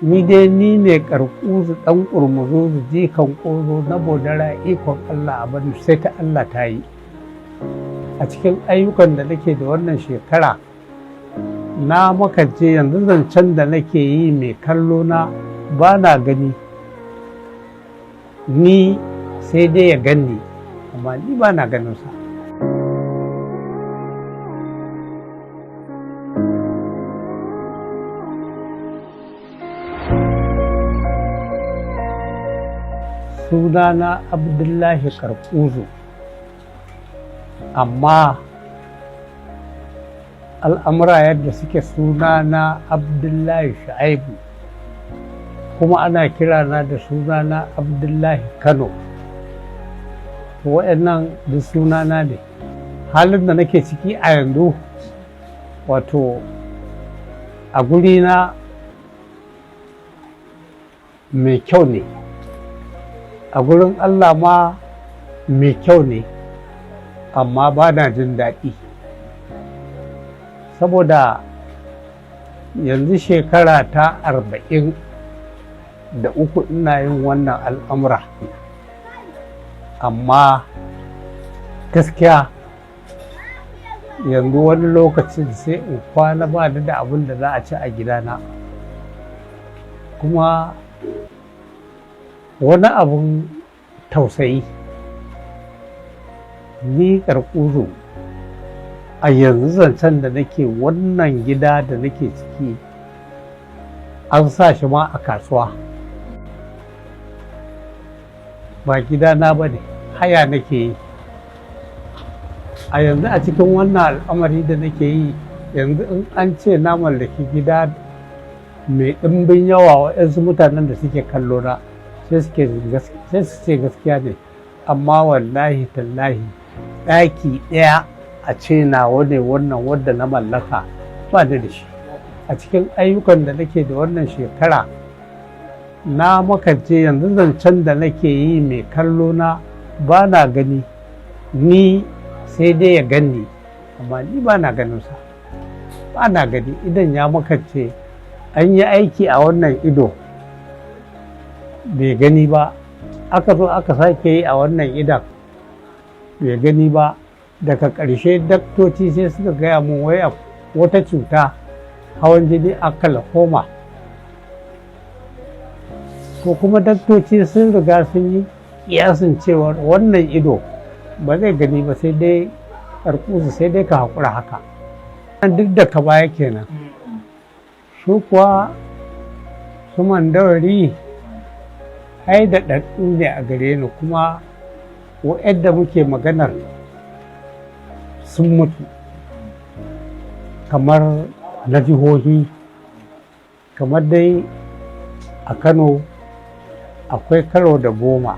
Ni dai ni ne Karkuzu ɗan Ƙurmuzuzu jikan ƙozo na bodara ikon Allah abin sai ta Allah ta yi. A cikin ayyukan da nake da wannan shekara na makance yanzu zancen da nake yi mai kallo na ba na gani, ni sai dai ya ganni amma ni ba na ganinsa. Sunana Abdullahi Karkuzu, amma al'amura yadda suke sunana Abdullahi Shu'aibu, kuma ana kirana da sunana Abdullahi Kano. Waɗannan duk sunana ne. Halin da nake ciki a yanzu wato a gurina mai kyau ne, a gurin Allah ma mai kyau ne, amma ba na jin daɗi saboda yanzu shekara ta 43 ina yin wannan al'amura, amma gaskiya yanzu wani lokacin sai in kwana ba da abin da za a ci a gidana. Kuma wani abun tausayi, ni Karkuzu a yanzu zancen da nake wannan gida da nake ciki an sa shi ma a kasuwa, ba gidana ba ne, haya nake yi. A yanzu a cikin wannan al'amari da nake yi yanzu in an ce na mallaki gida mai ɗimbin yawa waɗansu mutanen da suke kallo na sai su ce gaskiya ne, amma wallahi tallahi ɗaki ɗaya a ce nawa ne wannan wadda na mallaka ba da shi. A cikin ayyukan da nake da wannan shekara na makance yanzu zancen da nake yi mai kallo na ba na gani, ni sai dai ya ganni amma ni ba na ganinsa, ba na gani. Idan ya makance, an yi aiki a wannan ido bai gani ba, aka zo aka sake yi a wannan idan bai gani ba. Daga ƙarshe daktoci sai suka gaya mun wai wata cuta hawan jini a kalhoma, ko kuma daktoci sun riga sun yi kiyasin cewa wannan ido ba zai gani ba, sai dai Karkuzu sai dai ka haƙura haka. Duk da ka baya kenan, su kuwa su Mandawari ai da ɗaɗɗu ne a gare ni, kuma wa'yanda muke maganar sun mutu, kamar na jihohi, kamar dai a Kano akwai Karo da Goma,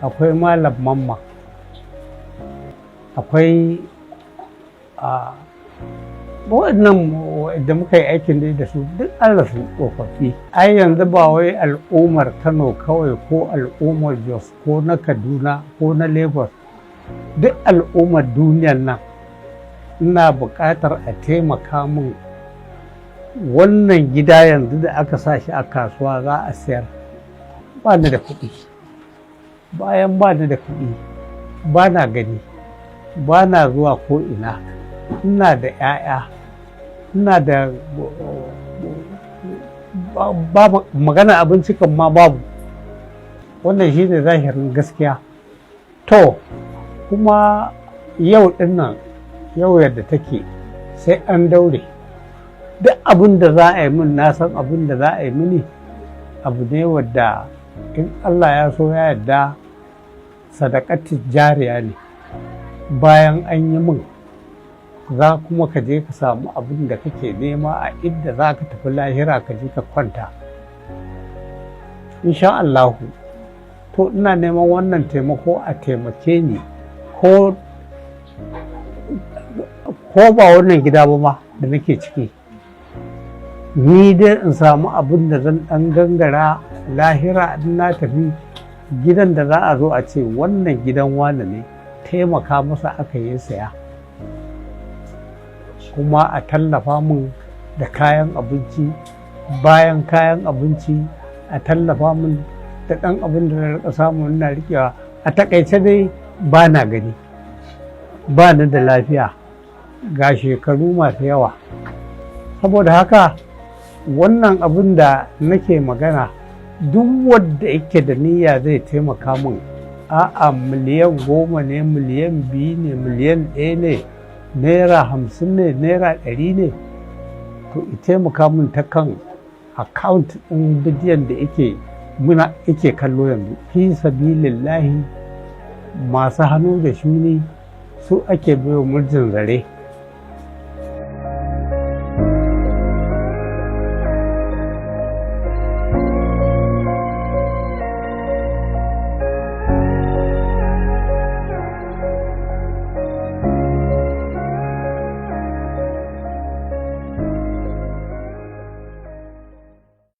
akwai Malam Mamma, akwai waɗannan da muka yi aikin da su duk an rasu tsofaffi. Ai yanzu ba wai al'ummar Kano kawai ko al'ummar Jos ko na Kaduna ko na Lagos, duk al'ummar duniyar nan ina buƙatar a taimaka min. Wannan gida yanzu da aka sa shi a kasuwa za a sayar, ba ni da kuɗi. Bayan ba ni da kuɗi, ba na gani, ba na zuwa ko ina, ina da 'ya'ya, ina da magana abinci kan ma babu. Wannan shi ne zahirin gaskiya. To kuma yau ɗin nan, yau yadda take sai an daure. Duk abin da za a yi min, na san abin da za a yi mini abu ne wadda in Allah ya so ya yarda sadakati jariya ne. Bayan an yi min, za kuma ka je ka samu abin da kake nema a inda za ka tafi lahira ka je ka kwanta, insha Allahu. To ina neman wannan taimako a taimake ni, ko ba wannan gida ba ma da nake ciki, ni dai in samu abin da zan ɗan gangara lahira in na tafi gidan da za a zo a ce wannan gidan wane ne, taimaka masa aka yi saya, kuma a tallafa min da kayan abinci bayan kayan abinci a tallafa min da ɗan abin da na rika samu ina rikewa. A takaice dai ba na gani, ba ni da lafiya, ga shekaru masu yawa. Saboda haka wannan abin da nake magana, duk wanda yake da niyya zai taimaka min, a'a miliyan 10 ne, miliyan 2 ne, miliyan 1 ne, naira 50 ne, naira 100 ne, to i taimaka min ta kan account ɗin bidiyon da yake kallo yanzu. Fi sabilillahi, masu hannu da shuni su ake baiwa murjin zare.